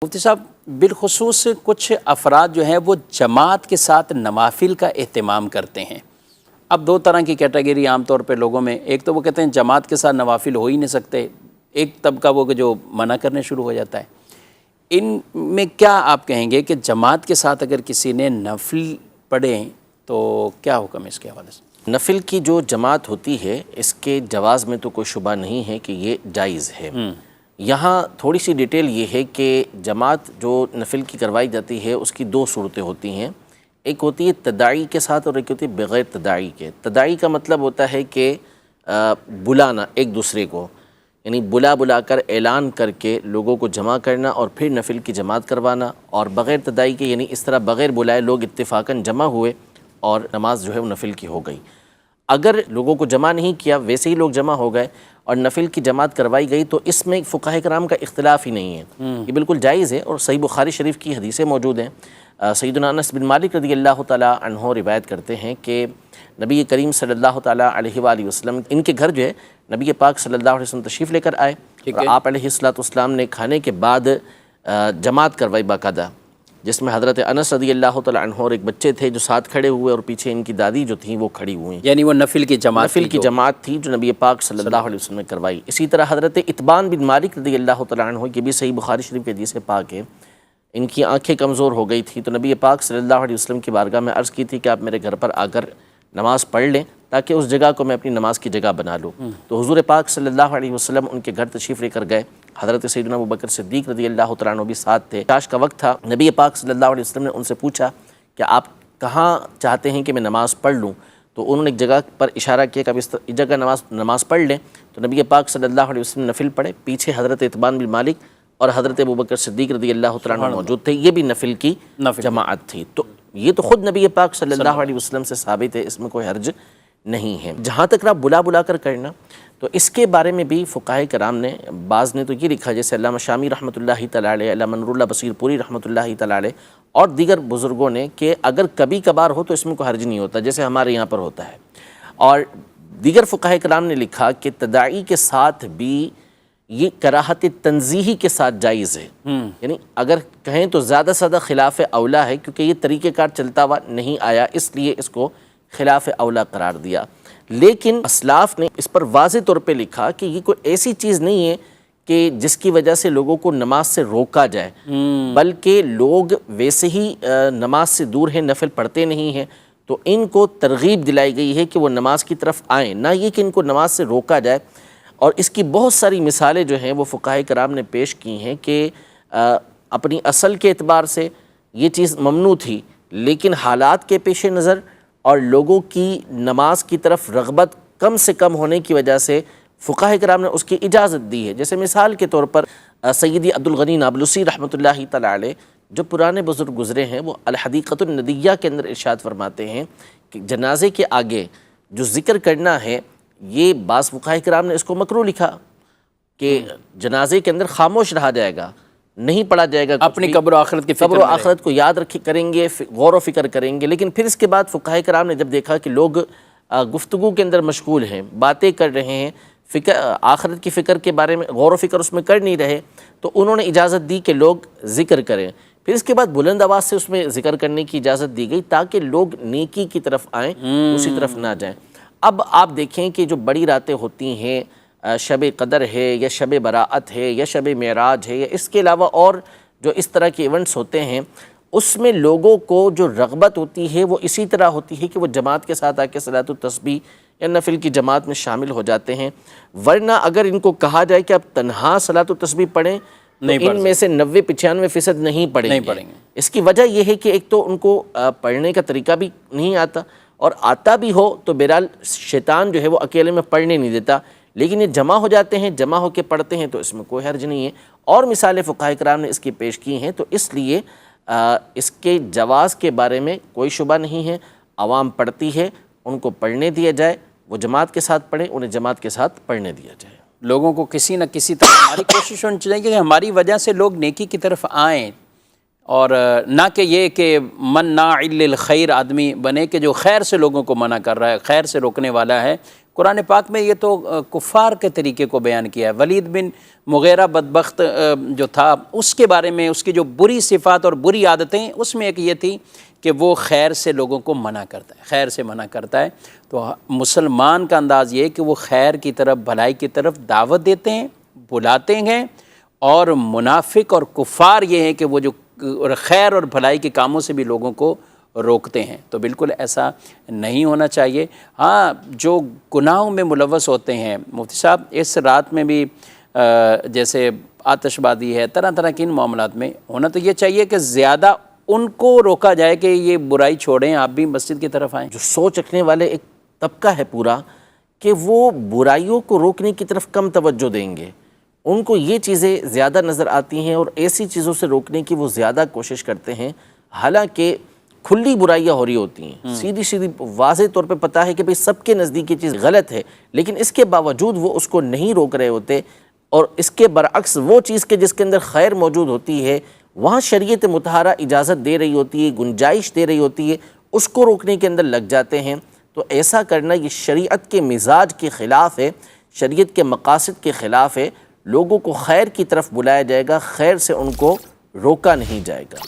مفتی صاحب بالخصوص کچھ افراد جو ہیں وہ جماعت کے ساتھ نوافل کا اہتمام کرتے ہیں۔ اب دو طرح کی کیٹیگری عام طور پہ لوگوں میں، ایک تو وہ کہتے ہیں جماعت کے ساتھ نوافل ہو ہی نہیں سکتے، ایک طبقہ وہ جو منع کرنے شروع ہو جاتا ہے۔ ان میں کیا آپ کہیں گے کہ جماعت کے ساتھ اگر کسی نے نفل پڑھیں تو کیا حکم ہے اس کے حوالے سے؟ نفل کی جو جماعت ہوتی ہے اس کے جواز میں تو کوئی شبہ نہیں ہے کہ یہ جائز ہے۔ یہاں تھوڑی سی ڈیٹیل یہ ہے کہ جماعت جو نفل کی کروائی جاتی ہے اس کی دو صورتیں ہوتی ہیں، ایک ہوتی ہے تداعی کے ساتھ اور ایک ہوتی ہے بغیر تداعی کے۔ تداعی کا مطلب ہوتا ہے کہ بلانا ایک دوسرے کو، یعنی بلا کر اعلان کر کے لوگوں کو جمع کرنا اور پھر نفل کی جماعت کروانا، اور بغیر تداعی کے یعنی اس طرح بغیر بلائے لوگ اتفاقاً جمع ہوئے اور نماز جو ہے وہ نفل کی ہو گئی۔ اگر لوگوں کو جمع نہیں کیا، ویسے ہی لوگ جمع ہو گئے اور نفل کی جماعت کروائی گئی، تو اس میں فقہاء کرام کا اختلاف ہی نہیں ہے، یہ بالکل جائز ہے، اور صحیح بخاری شریف کی حدیثیں موجود ہیں۔ سیدنا انس بن مالک رضی اللہ تعالیٰ عنہ روایت کرتے ہیں کہ نبی کریم صلی اللہ تعالیٰ علیہ وآلہ وسلم ان کے گھر جو ہے نبی پاک صلی اللہ علیہ وسلم تشریف لے کر آئے، اور آپ علیہ السلام نے کھانے کے بعد جماعت کروائی باقاعدہ، جس میں حضرت انس رضی اللہ تعالیٰ عنہ اور ایک بچے تھے جو ساتھ کھڑے ہوئے، اور پیچھے ان کی دادی جو تھیں وہ کھڑی ہوئی، یعنی وہ نفل کی جماعت تھی جو نبی پاک صلی اللہ علیہ وسلم نے کروائی۔ اسی طرح حضرت اتبان بن مالک رضی اللہ تعالیٰ عنہ کی بھی صحیح بخاری شریف کی حدیث پاک ہے، ان کی آنکھیں کمزور ہو گئی تھی، تو نبی پاک صلی اللہ علیہ وسلم کی بارگاہ میں عرض کی تھی کہ آپ میرے گھر پر آ کر نماز پڑھ لیں تاکہ اس جگہ کو میں اپنی نماز کی جگہ بنا لوں۔ تو حضور پاک صلی اللہ علیہ وسلم ان کے گھر تشریف لے کر گئے، حضرت سیدنا ابوبکر صدیق رضی اللہ تعالیٰ عنہ بھی ساتھ تھے۔ عشاء کا وقت تھا، نبی پاک صلی اللہ علیہ وسلم نے ان سے پوچھا کہ آپ کہاں چاہتے ہیں کہ میں نماز پڑھ لوں، تو انہوں نے ایک جگہ پر اشارہ کیا کہ اب اس جگہ نماز پڑھ لیں، تو نبی پاک صلی اللہ علیہ وسلم نفل پڑھے، پیچھے حضرت اتبان بن مالک اور حضرت ابوبکر صدیق رضی اللہ تعالیٰ عنہ موجود تھے، یہ بھی نفل کی جماعت تھی۔ تو یہ تو خود نبی پاک صلی اللہ علیہ وسلم سے ثابت ہے، اس میں کوئی حرج نہیں ہے۔ جہاں تک رہا بلا کر کرنا، تو اس کے بارے میں بھی فقہاء کرام نے بعض نے تو یہ لکھا، جیسے علامہ شامی رحمۃ اللہ تعالیٰ علیہ، علامہ نور اللہ بصیر پوری رحمۃ اللہ تعالیٰ علیہ اور دیگر بزرگوں نے، کہ اگر کبھی کبھار ہو تو اس میں کوئی حرج نہیں ہوتا، جیسے ہمارے یہاں پر ہوتا ہے۔ اور دیگر فقہاء کرام نے لکھا کہ تداعی کے ساتھ بھی یہ کراہت تنزیہی کے ساتھ جائز ہے، یعنی اگر کہیں تو زیادہ سے زیادہ خلاف اولا ہے، کیونکہ یہ طریقہ کار چلتا ہوا نہیں آیا، اس لیے اس کو خلاف اولا قرار دیا۔ لیکن اسلاف نے اس پر واضح طور پہ لکھا کہ یہ کوئی ایسی چیز نہیں ہے کہ جس کی وجہ سے لوگوں کو نماز سے روکا جائے، بلکہ لوگ ویسے ہی نماز سے دور ہیں، نفل پڑھتے نہیں ہیں، تو ان کو ترغیب دلائی گئی ہے کہ وہ نماز کی طرف آئیں، نہ یہ کہ ان کو نماز سے روکا جائے۔ اور اس کی بہت ساری مثالیں جو ہیں وہ فقہاء کرام نے پیش کی ہیں کہ اپنی اصل کے اعتبار سے یہ چیز ممنوع تھی، لیکن حالات کے پیش نظر اور لوگوں کی نماز کی طرف رغبت کم سے کم ہونے کی وجہ سے فقہاء کرام نے اس کی اجازت دی ہے۔ جیسے مثال کے طور پر سیدی عبدالغنی نابلسی رحمۃ اللہ تعالیٰ علیہ، جو پرانے بزرگ گزرے ہیں، وہ الحدیقۃ الندیہ کے اندر ارشاد فرماتے ہیں کہ جنازے کے آگے جو ذکر کرنا ہے، یہ بعض فقہاء کرام نے اس کو مکروہ لکھا کہ جنازے کے اندر خاموش رہا جائے گا، نہیں پڑھا جائے گا، اپنی قبر و آخرت کو یاد کریں گے، غور و فکر کریں گے۔ لیکن پھر اس کے بعد فقہاء کرام نے جب دیکھا کہ لوگ گفتگو کے اندر مشغول ہیں، باتیں کر رہے ہیں، آخرت کی فکر کے بارے میں غور و فکر اس میں کر نہیں رہے، تو انہوں نے اجازت دی کہ لوگ ذکر کریں۔ پھر اس کے بعد بلند آواز سے اس میں ذکر کرنے کی اجازت دی گئی تاکہ لوگ نیکی کی طرف آئیں، اسی طرف نہ جائیں۔ اب آپ دیکھیں کہ جو بڑی راتیں ہوتی ہیں، شب قدر ہے یا شب براءت ہے یا شب معراج ہے، یا اس کے علاوہ اور جو اس طرح کے ایونٹس ہوتے ہیں، اس میں لوگوں کو جو رغبت ہوتی ہے وہ اسی طرح ہوتی ہے کہ وہ جماعت کے ساتھ آ کے صلاۃ التسبیح یا نفل کی جماعت میں شامل ہو جاتے ہیں۔ ورنہ اگر ان کو کہا جائے کہ آپ تنہا صلاۃ التسبیح پڑھیں، تو ان میں سے 90-95% نہیں پڑھیں گے۔ اس کی وجہ یہ ہے کہ ایک تو ان کو پڑھنے کا طریقہ بھی نہیں آتا، اور آتا بھی ہو تو بہرحال شیطان جو ہے وہ اکیلے میں پڑھنے نہیں دیتا، لیکن یہ جمع ہو جاتے ہیں، جمع ہو کے پڑھتے ہیں، تو اس میں کوئی حرج نہیں ہے۔ اور مثالیں فقہاء کرام نے اس کی پیش کی ہیں، تو اس لیے اس کے جواز کے بارے میں کوئی شبہ نہیں ہے۔ عوام پڑھتی ہے، ان کو پڑھنے دیا جائے، وہ جماعت کے ساتھ پڑھیں، انہیں جماعت کے ساتھ پڑھنے دیا جائے۔ لوگوں کو کسی نہ کسی طرح ہماری کوشش ہونی چاہیے کہ ہماری وجہ سے لوگ نیکی کی طرف آئیں، اور نہ کہ یہ کہ مناع للخیر آدمی بنے کہ جو خیر سے لوگوں کو منع کر رہا ہے، خیر سے روکنے والا ہے، قرآن پاک میں یہ تو کفار کے طریقے کو بیان کیا ہے۔ ولید بن مغیرہ بدبخت جو تھا، اس کے بارے میں اس کی جو بری صفات اور بری عادتیں، اس میں ایک یہ تھی کہ وہ خیر سے لوگوں کو منع کرتا ہے، خیر سے منع کرتا ہے۔ تو مسلمان کا انداز یہ ہے کہ وہ خیر کی طرف، بھلائی کی طرف دعوت دیتے ہیں، بلاتے ہیں، اور منافق اور کفار یہ ہیں کہ وہ جو خیر اور بھلائی کے کاموں سے بھی لوگوں کو روکتے ہیں۔ تو بالکل ایسا نہیں ہونا چاہیے۔ ہاں، جو گناہوں میں ملوث ہوتے ہیں، مفتی صاحب اس رات میں بھی جیسے آتش بازی ہے، طرح طرح کے ان معاملات میں ہونا تو یہ چاہیے کہ زیادہ ان کو روکا جائے کہ یہ برائی چھوڑیں، آپ بھی مسجد کی طرف آئیں۔ جو سوچ رکھنے والے ایک طبقہ ہے پورا کہ وہ برائیوں کو روکنے کی طرف کم توجہ دیں گے، ان کو یہ چیزیں زیادہ نظر آتی ہیں اور ایسی چیزوں سے روکنے کی وہ زیادہ کوشش کرتے ہیں، حالانکہ کھلی برائیاں ہو رہی ہوتی ہیں، سیدھی سیدھی واضح طور پہ پتہ ہے کہ بھئی سب کے نزدیک یہ چیز غلط ہے، لیکن اس کے باوجود وہ اس کو نہیں روک رہے ہوتے، اور اس کے برعکس وہ چیز کے جس کے اندر خیر موجود ہوتی ہے وہاں شریعت مطہرہ اجازت دے رہی ہوتی ہے، گنجائش دے رہی ہوتی ہے، اس کو روکنے کے اندر لگ جاتے ہیں۔ تو ایسا کرنا یہ شریعت کے مزاج کے خلاف ہے، شریعت کے مقاصد کے خلاف ہے۔ لوگوں کو خیر کی طرف بلایا جائے گا، خیر سے ان کو روکا نہیں جائے گا۔